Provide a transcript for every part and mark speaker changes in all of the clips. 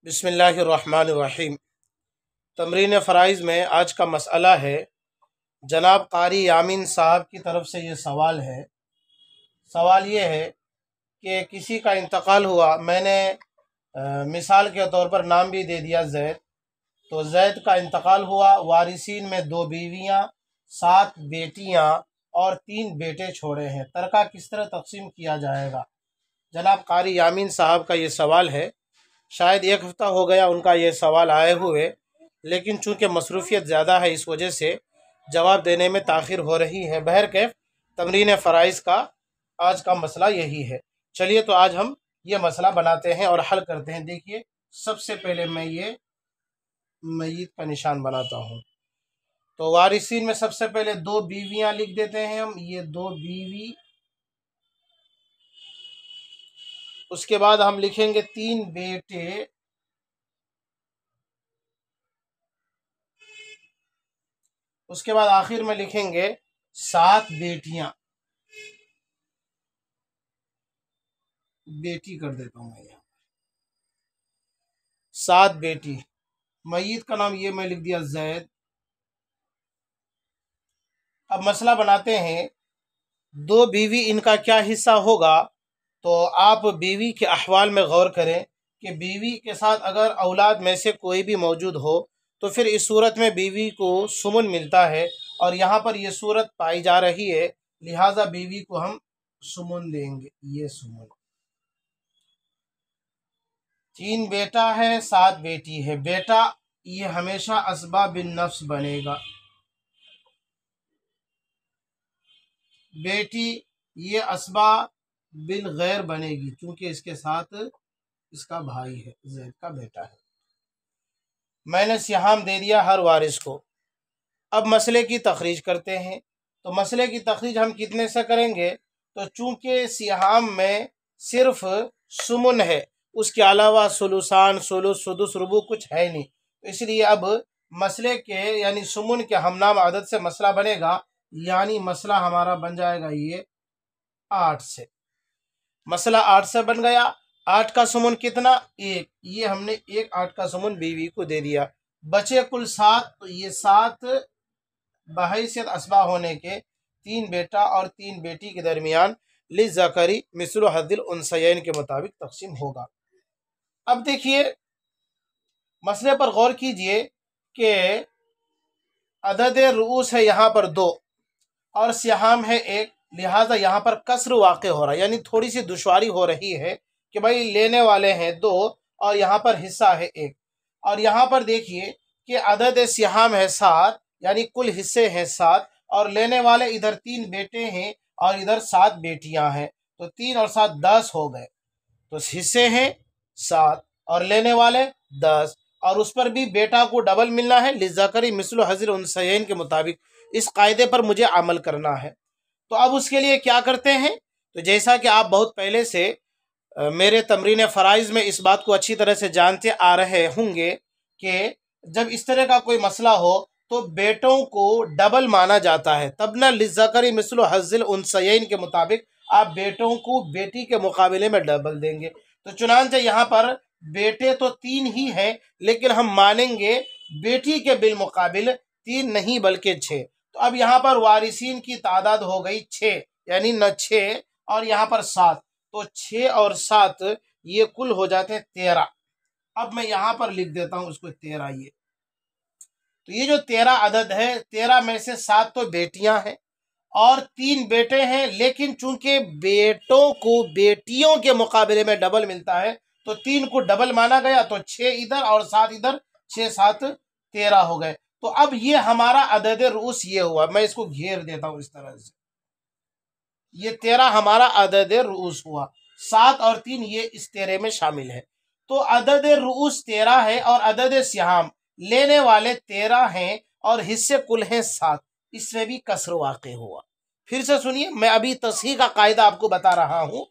Speaker 1: बिस्मिल्लाहिर्रहमानिर्रहीम। तमरीन फ़राइज़ में आज का मसला है, जनाब कारी यामीन साहब की तरफ से ये सवाल है। सवाल ये है कि किसी का इंतकाल हुआ, मैंने मिसाल के तौर पर नाम भी दे दिया ज़ैद। तो ज़ैद का इंतकाल हुआ, वारिसीन में 2 बीवियाँ, 7 बेटियाँ और 3 बेटे छोड़े हैं। तरका किस तरह तकसीम किया जाएगा? जनाब कारी यामीन साहब का ये सवाल है। शायद 1 हफ़्ता हो गया उनका ये सवाल आए हुए, लेकिन चूँकि मसरूफ़ियत ज़्यादा है इस वजह से जवाब देने में ताख़िर हो रही है। बहरकैफ़ तमरीन फ़राइज़ का आज का मसला यही है। चलिए तो आज हम ये मसला बनाते हैं और हल करते हैं। देखिए, सबसे पहले मैं ये मय्यत का निशान बनाता हूँ। तो वारिसीन में सबसे पहले 2 बीवियाँ लिख देते हैं हम, ये 2 बीवी। उसके बाद हम लिखेंगे 3 बेटे, उसके बाद आखिर में लिखेंगे 7 बेटियां। बेटी कर देता हूं मैं यहाँ, 7 बेटी। मय्यत का नाम ये मैं लिख दिया ज़ैद। अब मसला बनाते हैं, 2 बीवी, इनका क्या हिस्सा होगा? तो आप बीवी के अहवाल में गौर करें कि बीवी के साथ अगर औलाद में से कोई भी मौजूद हो तो फिर इस सूरत में बीवी को सुमन मिलता है, और यहाँ पर ये सूरत पाई जा रही है, लिहाजा बीवी को हम सुमन देंगे। ये सुमन। 3 बेटा है, 7 बेटी है। बेटा ये हमेशा असबा बिन नफ्स बनेगा। बेटी ये असबा बिन गैर बनेगी, क्योंकि इसके साथ इसका भाई है, ज़ैद का बेटा है। मैंने सिहाम दे दिया हर वारिस को। अब मसले की तखरीज करते हैं। तो मसले की तखरीज हम कितने से करेंगे? तो चूंकि सिहाम में सिर्फ सुमन है, उसके अलावा सुलुसान, सुलुस, सुदुस, रुबु कुछ है नहीं, तो इसलिए अब मसले के यानी सुमन के हमनाम अदद से मसला बनेगा। यानी मसला हमारा बन जाएगा ये 8 से। मसला 8 से बन गया। 8 का सुमन कितना? 1। ये हमने 8 का सुमन बीवी को दे दिया। बचे कुल 7। तो ये 7 बहैसियत असबा होने के 3 बेटा और 3 बेटी के दरमियान लिज़्ज़करी मिस्लु हज़्ज़िल उन्सयैन के मुताबिक तकसीम होगा। अब देखिए, मसले पर गौर कीजिए कि अदद रूस है यहाँ पर 2 और सिहाम है 1, लिहाजा यहाँ पर कसर वाक़ हो रहा है, यानी थोड़ी सी दुश्वारी हो रही है कि भाई लेने वाले हैं 2 और यहाँ पर हिस्सा है 1। और यहाँ पर देखिए कि अदद सिहाम है 7, यानी कुल हिस्से हैं 7, और लेने वाले इधर 3 बेटे हैं और इधर 7 बेटियां हैं। तो 3 और 7 10 हो गए। तो हिस्से हैं 7 और लेने वाले 10, और उस पर भी बेटा को डबल मिलना है, लिज़्ज़करी मिस्लु हज़्ज़िल उन्सयैन के मुताबिक। इस कायदे पर मुझे अमल करना है। तो अब उसके लिए क्या करते हैं? तो जैसा कि आप बहुत पहले से मेरे तमरीन फ़राइज़ में इस बात को अच्छी तरह से जानते आ रहे होंगे कि जब इस तरह का कोई मसला हो तो बेटों को डबल माना जाता है, तब ना लिज़्ज़करी मिस्लु हज़्ज़िल उन्सयैन के मुताबिक आप बेटों को बेटी के मुकाबले में डबल देंगे। तो चुनांचे यहाँ पर बेटे तो 3 ही हैं, लेकिन हम मानेंगे बेटी के बिलमुकाबिल 3 नहीं बल्कि 6। तो अब यहाँ पर वारिसीन की तादाद हो गई 6, यानी न 6 और यहाँ पर 7, तो 6 और 7 ये कुल हो जाते हैं 13। अब मैं यहाँ पर लिख देता हूँ उसको 13। ये तो ये जो 13 अदद है, 13 में से 7 तो बेटियां हैं और 3 बेटे हैं, लेकिन चूंकि बेटों को बेटियों के मुकाबले में डबल मिलता है तो 3 को डबल माना गया, तो 6 इधर और 7 इधर, 6 7 13 हो गए। तो अब ये हमारा अदद रूस ये हुआ। मैं इसको घेर देता हूं इस तरह से। ये 13 हमारा अदद रूस हुआ। 7 और 3 ये इस 13 में शामिल है। तो अदद रूस 13 है और अदद सिहाम लेने वाले 13 हैं और हिस्से कुल हैं 7। इसमें भी कसर वाक़े हुआ। फिर से सुनिए, मैं अभी तस्हीह का कायदा आपको बता रहा हूं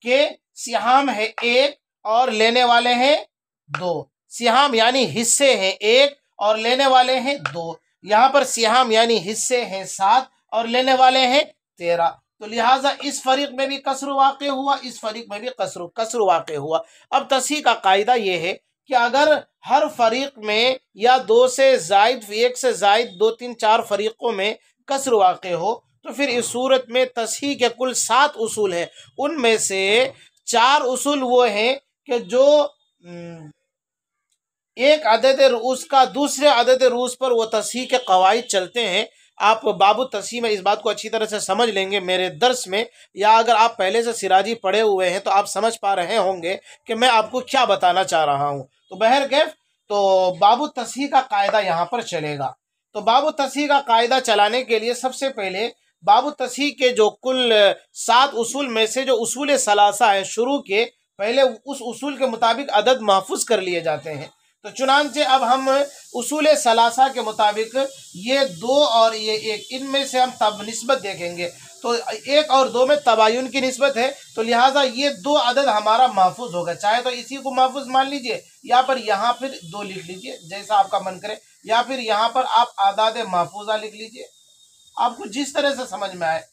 Speaker 1: कि सिहाम है 1 और लेने वाले हैं 2। सिहाम यानी हिस्से हैं 1 और लेने वाले हैं 2। यहाँ पर सिहाम यानी हिस्से हैं 7 और लेने वाले हैं 13। तो लिहाजा इस फरीक में भी कसर वाक़े हुआ, इस फरीक में भी कसर वाक़े हुआ। अब तस्हीह का कायदा यह है कि अगर हर फरीक में या दो से जायद, एक से जायद, दो तीन चार फरीकों में कसर वाक़ हो तो फिर इस सूरत में तस्हीह के कुल 7 उसूल हैं। उनमें से 4 उसूल वो हैं कि जो एक अदद रूस का दूसरे अदद रूस पर वो तस्हीह के कवायद चलते हैं। आप बाबू तस्हीह में इस बात को अच्छी तरह से समझ लेंगे मेरे दर्स में, या अगर आप पहले से सिराजी पढ़े हुए हैं तो आप समझ पा रहे होंगे कि मैं आपको क्या बताना चाह रहा हूँ। तो बहरकैफ तो बाबू तस्हीह का कायदा यहाँ पर चलेगा। तो बाबू तस्हीह का कायदा चलाने के लिए सबसे पहले बाबू तस्हीह के जो कुल 7 उसूल में से जो उसूल सलासा है शुरू के, पहले उस उसूल के मुताबिक अदद महफूज कर लिए जाते हैं। तो चुनांचे अब हम उसूल सलासा के मुताबिक ये 2 और ये 1, इनमें से हम तब निस्बत देखेंगे। तो 1 और 2 में तबायुन की निस्बत है, तो लिहाजा ये 2 अदद हमारा महफूज होगा। चाहे तो इसी को महफूज मान लीजिए, या फिर यहाँ फिर 2 लिख लीजिए जैसा आपका मन करे, या फिर यहाँ पर आप आदाद महफूजा लिख लीजिए, आपको जिस तरह से समझ में आए।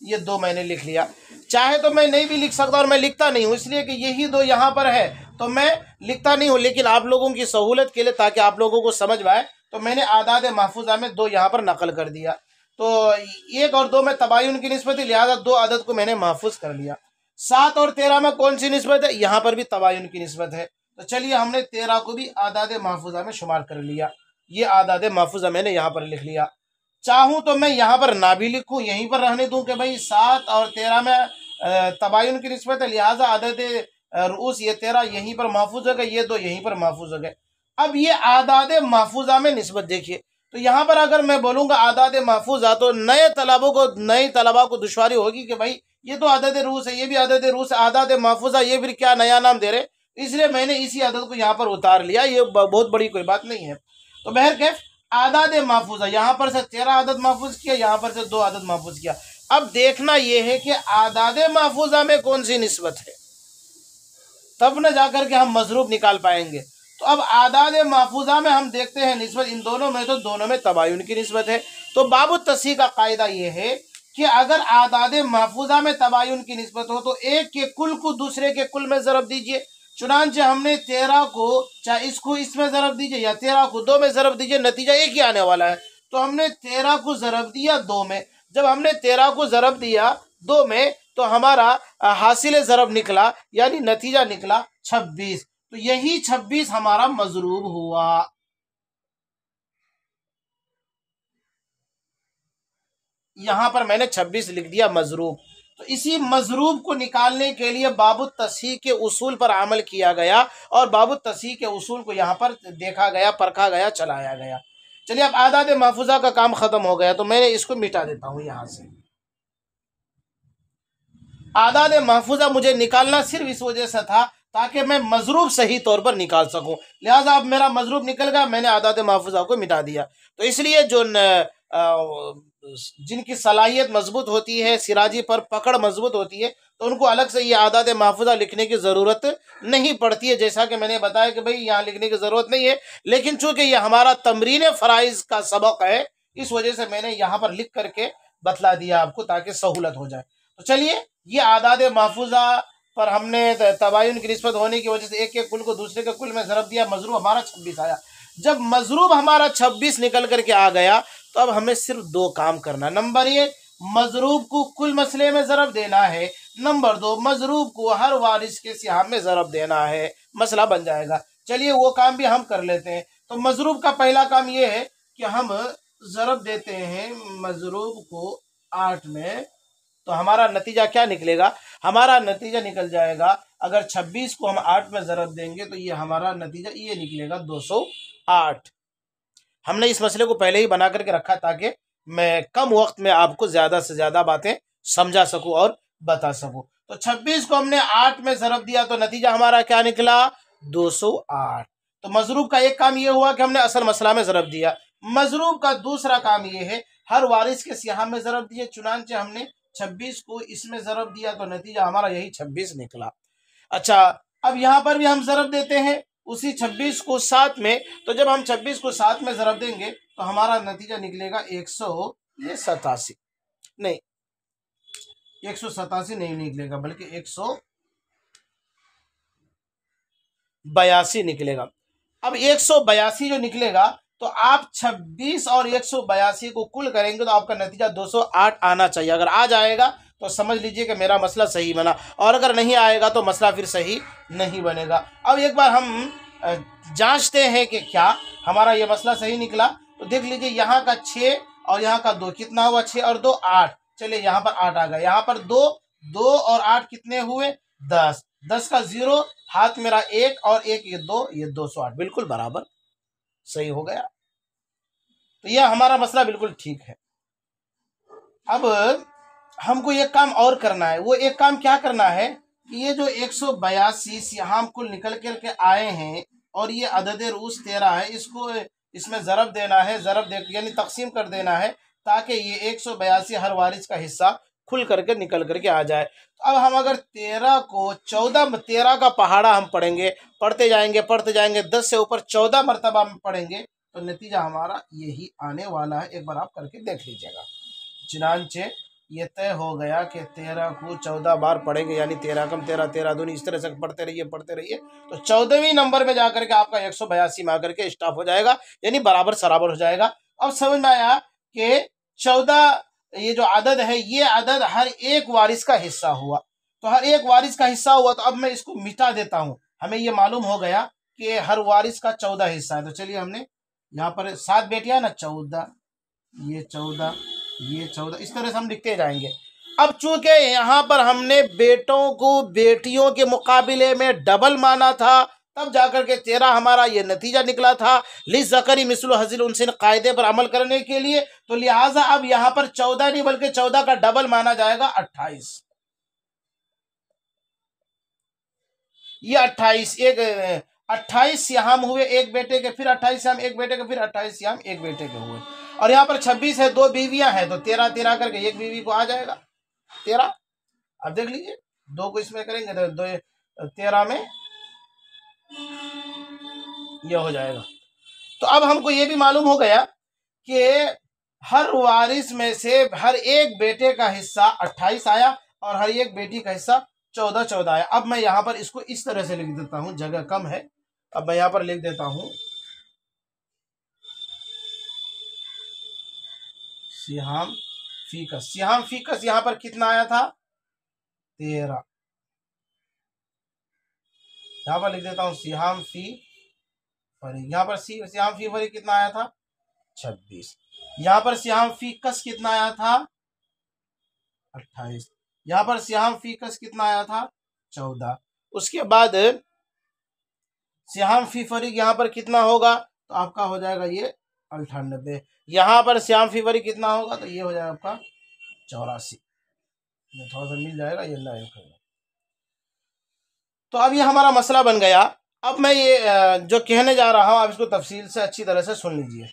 Speaker 1: ये 2 मैंने लिख लिया, चाहे तो मैं नहीं भी लिख सकता, और मैं लिखता नहीं हूँ इसलिए कि यही 2 यहाँ पर है तो मैं लिखता नहीं हूँ, लेकिन आप लोगों की सहूलत के लिए ताकि आप लोगों को समझ में आए तो मैंने आदाद महफूजा में 2 यहाँ पर नकल कर दिया। तो 1 और 2 में तबायुन की निस्बत है, लिहाजा 2 अदद को मैंने महफूज कर लिया। 7 और 13 में कौन सी निस्बत है? यहाँ पर भी तबायुन की निस्बत है। तो चलिए हमने 13 को भी आदाद महफूजा में शुमार कर लिया। ये आदाद महफूजा मैंने यहाँ पर लिख लिया। चाहूँ तो मैं यहाँ पर ना भी लिखूँ, यहीं पर रहने दूँ कि भाई 7 और 13 में तबायुन की निस्बत है, लिहाजा अदद रूस ये 13 यहीं पर महफूज हो गए, ये 2 यहीं पर महफूज हो गए। अब ये आदाद महफूजा में निस्बत देखिए, तो यहाँ पर अगर मैं बोलूँगा आदाद महफूजा तो नए तलबा को दुश्वारी होगी कि भाई ये तो अदद रूस है, ये भी अदद रूस है, आदाद महफूजा ये फिर क्या नया नाम दे रहे, इसलिए मैंने इसी अदद को यहाँ पर उतार लिया। ये बहुत बड़ी कोई बात नहीं है। तो बहरकैफ आदाद महफूजा यहाँ पर से 13 अदद महफूज किया, यहाँ पर से 2 अदद महफूज किया। अब देखना यह है कि आदाद महफूजा में कौन सी निस्बत है, तब न जाकर के हम मजरूब निकाल पाएंगे। तो अब आदाद महफूजा में हम देखते हैं निस्बत इन दोनों में, तो दोनों में तबायुन की निस्बत है। तो बाबू तस्हीह का कायदा यह है कि अगर आदाद महफूजा में तबायुन की निस्बत हो तो एक के कुल को दूसरे के कुल में ज़रब दीजिए। चुनांचे हमने 13 को, चाहे इसको इसमें ज़रब दीजिए या 13 को 2 में ज़रब दीजिए, नतीजा एक ही आने वाला है। तो हमने 13 को ज़रब दिया 2 में, जब हमने 13 को ज़रब दिया 2 में तो हमारा हासिल ज़रब निकला, यानी नतीजा निकला 26। तो यही 26 हमारा मजरूब हुआ। यहां पर मैंने 26 लिख दिया मजरूब। तो इसी मजरूब को निकालने के लिए बाबू तस्हीह के उसूल पर अमल किया गया, और बाबू तस्हीह के उसूल को यहाँ पर देखा गया, परखा गया, चलाया गया। चलिए अब आदाद महफूजा का काम खत्म हो गया, तो मैंने इसको मिटा देता हूं यहां से। आदाद महफूजा मुझे निकालना सिर्फ इस वजह से था ताकि मैं मजरूब सही तौर पर निकाल सकूं, लिहाजा अब मेरा मजरूब निकल गया, मैंने आदाद महफूजा को मिटा दिया। तो इसलिए जो जिनकी सलाहियत मजबूत होती है, सिराजी पर पकड़ मजबूत होती है, तो उनको अलग से ये आदाद महफूजा लिखने की ज़रूरत नहीं पड़ती है। जैसा कि मैंने बताया कि भाई यहाँ लिखने की ज़रूरत नहीं है, लेकिन चूंकि ये हमारा तमरीन फ़राइज़ का सबक है, इस वजह से मैंने यहाँ पर लिख करके बतला दिया आपको ताकि सहूलत हो जाए। तो चलिए, ये आदाद महफूजा पर हमने तबायुन की निस्बत होने की वजह से एक एक कुल को दूसरे के कुल में ज़रब दिया, मजरूब हमारा 26 आया। जब मजरूब हमारा 26 निकल करके आ गया तो अब हमें सिर्फ 2 काम करना। नंबर 1, मजरूब को कुल मसले में ज़रब देना है। नंबर 2, मजरूब को हर वारिस के सिहाम में ज़रब देना है। मसला बन जाएगा। चलिए वो काम भी हम कर लेते हैं। तो मजरूब का पहला काम ये है कि हम ज़रब देते हैं मजरूब को 8 में, तो हमारा नतीजा क्या निकलेगा? हमारा नतीजा निकल जाएगा, अगर 26 को हम 8 में ज़रब देंगे तो ये हमारा नतीजा ये निकलेगा 208। हमने इस मसले को पहले ही बना करके रखा ताकि मैं कम वक्त में आपको ज़्यादा से ज़्यादा बातें समझा सकूं और बता सकूं। तो 26 को हमने 8 में ज़रब दिया तो नतीजा हमारा क्या निकला? 208। तो मजरूब का एक काम ये हुआ कि हमने असल मसला में ज़रब दिया। मजरूब का दूसरा काम ये है हर वारिस के सिहाम में ज़रब दिए। चुनांचे हमने 26 को इसमें ज़रब दिया तो नतीजा हमारा यही 26 निकला। अच्छा, अब यहाँ पर भी हम ज़रब देते हैं उसी 26 को 7 में, तो जब हम 26 को 7 में ज़रब देंगे तो हमारा नतीजा निकलेगा 187। नहीं, 187 नहीं निकलेगा बल्कि 182 निकलेगा। अब 182 जो निकलेगा तो आप 26 और 182 को कुल करेंगे तो आपका नतीजा 208 आना चाहिए। अगर आ जाएगा तो समझ लीजिए कि मेरा मसला सही बना, और अगर नहीं आएगा तो मसला फिर सही नहीं बनेगा। अब एक बार हम जांचते हैं कि क्या हमारा ये मसला सही निकला। तो देख लीजिए यहाँ का 6 और यहाँ का 2 कितना हुआ, 6 और 2 8। चलिए यहाँ पर 8 आ गया, यहाँ पर 2 2 और 8 कितने हुए 10, 10 का 0 हाथ मेरा 1 और 1 ये 2, ये 208 बिल्कुल बराबर सही हो गया। तो यह हमारा मसला बिल्कुल ठीक है। अब हमको एक काम और करना है। वो एक काम क्या करना है कि ये जो 182 यहाँ हम कुल निकल के आए हैं और ये अदद रूस 13 है, इसको इसमें ज़रब देना है, ज़रब दे यानी तकसीम कर देना है ताकि ये 182 हर वारिस का हिस्सा खुल करके निकल करके आ जाए। तो अब हम अगर 13 को 13 का पहाड़ा हम पढ़ेंगे, पढ़ते जाएंगे 10 से ऊपर 14 मरतबा हम पढ़ेंगे तो नतीजा हमारा यही आने वाला है। एक बार आप करके देख लीजिएगा। चुनांचे ये तय हो गया कि 13 को 14 बार पढ़ेंगे, यानी 13 कम 13 13 दूनी, इस तरह से पढ़ते रहिए तो 14वें नंबर में जाकर के आपका 182 में आकर के स्टॉप हो जाएगा, यानी बराबर सराबर हो जाएगा। अब समझ में आया कि 14 ये जो अदद है ये अदद हर एक वारिस का हिस्सा हुआ। तो हर एक वारिस का हिस्सा हुआ तो अब मैं इसको मिटा देता हूं। हमें ये मालूम हो गया कि हर वारिस का 14 हिस्सा है। तो चलिए हमने यहाँ पर 7 बेटियां ना, 14 ये 14 ये 14, इस तरह से हम लिखते जाएंगे। अब चूंकि यहाँ पर हमने बेटों को बेटियों के मुकाबले में डबल माना था, तब जाकर के 13 हमारा ये नतीजा निकला था। लिज़्ज़करी मिस्लु हज़्ज़िल उन्सयैन कायदे पर अमल करने के लिए, तो लिहाजा अब यहाँ पर 14 नहीं बल्कि 14 का डबल माना जाएगा 28। ये 28 एक 28 सियाम हुए एक बेटे के, फिर 28 सियाम एक बेटे के, फिर 28 सियाम एक बेटे के हुए। और यहाँ पर 26 है, 2 बीवियां हैं तो 13 13 करके एक बीवी को आ जाएगा 13। अब देख लीजिए 2 को इसमें करेंगे तो 2 13 में ये हो जाएगा। तो अब हमको ये भी मालूम हो गया कि हर वारिस में से हर एक बेटे का हिस्सा 28 आया और हर एक बेटी का हिस्सा 14 14 आया। अब मैं यहाँ पर इसको इस तरह से लिख देता हूँ, जगह कम है, अब मैं यहाँ पर लिख देता हूँ सिहाम फीकस। सिहाम फीकस यहाँ पर कितना आया था 13। यहाँ पर लिख देता हूँ सिहाम फी फरी। यहाँ पर सिहाम फी फरी कितना आया था 26। यहाँ पर सिहाम फी कस कितना आया था 28। यहाँ पर सिहाम फी कस कितना आया था 14। उसके बाद सिहाम फी फरी यहाँ पर कितना होगा तो आपका हो जाएगा ये 98। यहाँ पर सिहाम फी फरी कितना होगा तो ये हो जाएगा आपका 84। ये थोड़ा सा मिल जाएगा ये ना। तो अब ये हमारा मसला बन गया। अब मैं ये जो कहने जा रहा हूँ आप इसको तफसील से अच्छी तरह से सुन लीजिए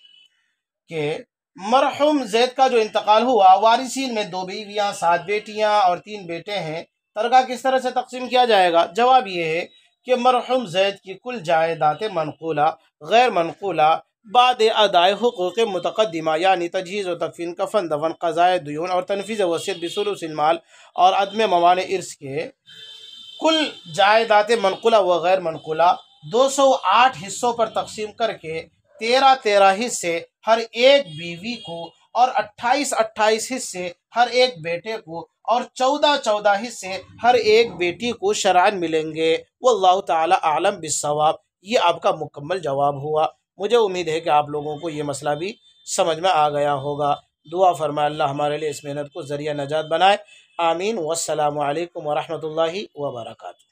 Speaker 1: कि मरहूम जैद का जो इंतकाल हुआ, वारिसीन में 2 बीवियाँ 7 बेटियाँ और 3 बेटे हैं, तरका किस तरह से तकसीम किया जाएगा। जवाब ये है कि मरहूम जैद की कुल जायदात मनकूला गैर मनकूला बाद अदाए हुकूक़ मुतक़द्दिमा यानी तजहीज़ व तकफ़ीन कफ़न दफन क़ज़ाए दुयून और तनफ़ीज़ वसीयत बिसुलुसिल माल और अदम मवाने इर्स के कुल जायदात मनकुला व गैर मनकुला 208 हिस्सों पर तकसीम करके 13 13 हिस्से हर एक बीवी को और 28 28 हिस्से हर एक बेटे को और 14 14 हिस्से हर एक बेटी को शरअन मिलेंगे। वल्लाहु ताला आलम बिस्सवाब। ये आपका मुकम्मल जवाब हुआ। मुझे उम्मीद है कि आप लोगों को ये मसला भी समझ में आ गया होगा। दुआ फरमाए अल्लाह हमारे लिए इस मेहनत को ज़रिया नजात बनाए। आमीन। वस्सलामु अलैकुम वरहमतुल्लाहि वबरकातुहू।